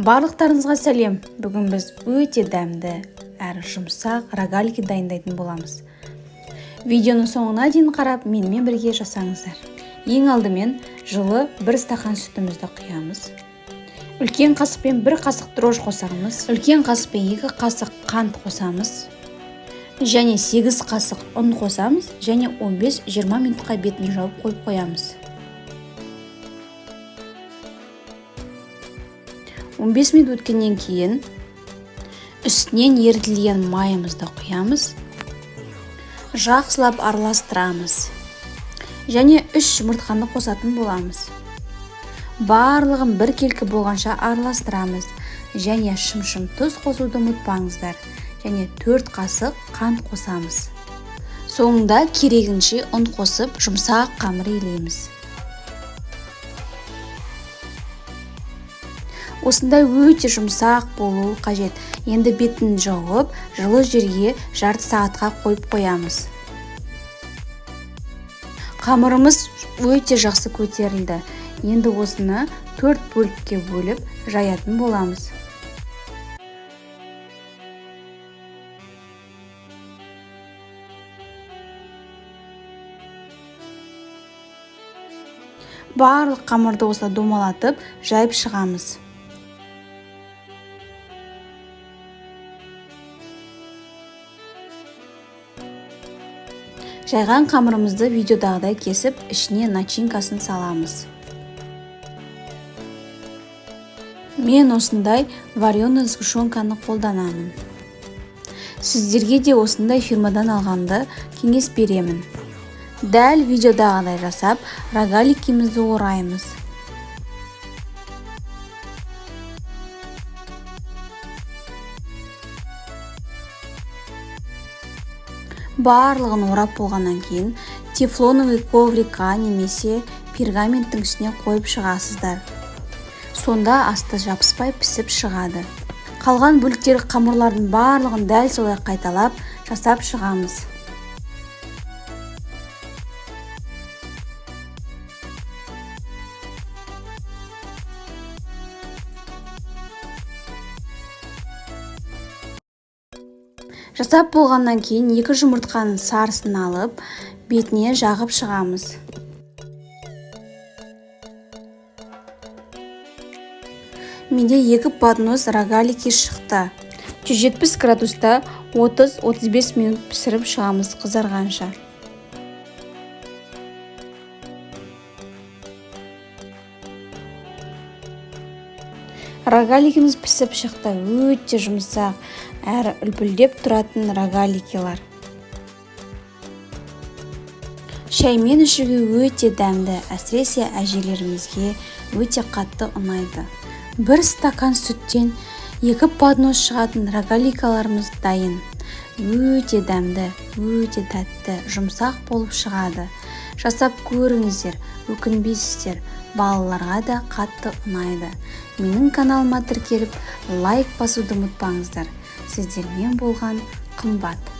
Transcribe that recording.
Барлықтарыңызға сәлем. Бүгін біз өте дәмді әрі жұмсақ рогалики дайындайтын боламыз. Видеоның соңына дейін қарап, менімен бірге жасаңыздар. Ең алдымен жылы 1 стақан сүтімізді құямыз. Үлкен қасықпен 1 қасық дрожж қосамыз. Үлкен қасықпен 2 қасық қант қосамыз. Және 8 қасық ұн қосамыз. Және 15-20 минутқа бетін жауып қойып қоямыз. 15 минут өткеннен кейін үстінен ерітілген майымызды құямыз. Жақсылап араластырамыз. Және 3 жұмыртқаны қосатын боламыз. Барлығын бір келкі болғанша араластырамыз. Және шым-шым тұз қосуды ұмытпаңыздар. Және 4 қасық қант қосамыз. Соңында керегінше ұн қосып жұмсақ қамыр илейміз. Осындай өте жұмсақ болуы қажет. Енді бетін жауып, жылы жерге жарты сағатқа қойып қоямыз. Қамырымыз өте жақсы көтерілді. Енді осыны 4 бөлікке бөліп жаятын боламыз. Барлық қамырды осылай домалатып, жайып шығамыз. Жайған қамырымызды видеодағыдай кесіп, ішіне начинкасын саламыз. Мен осындай вареный сгущенканы қолданамын. Сіздерге де осындай фирмадан алғанды кеңес беремін. Дәл видеодағыдай жасап, рогаликімізді ораймыз. Барлығын орап болғаннан кейін тефлоновый коврикқа немесе пергаменттің үстіне қойып шығасыздар. Сонда асты жабыспай пісіп шығады. Қалған бөліктері қамырлардың барлығын дәл солай қайталап жасап шығамыз. Жасап болғаннан кейін 2 жұмыртқаның сарысын алып, бетіне жағып шығамыз. Менде 2 поднос рогалики шықты. 170 градуста 30-35 минут пісіріп шығамыз қызарғанша. Рогаликіміз пісіп шықты. Өте жұмсақ әрі үлпілдеп тұратын рогаликилар. Шаймен ішуге өте дәмді, әсіресе әжелерімізге өте қатты ұнайды. 1 стакан сүттен 2 поднос шығатын рогаликаларымыз дайын. Өте дәмді, өте тәтті, жұмсақ болып шығады. Жасап көріңіздер, өкінбейсіздер. Балаларға да қатты ұнайды. Менің каналыма тіркеліп, лайк басуды ұмытпаңыздар. Сіздермен болған қымбат.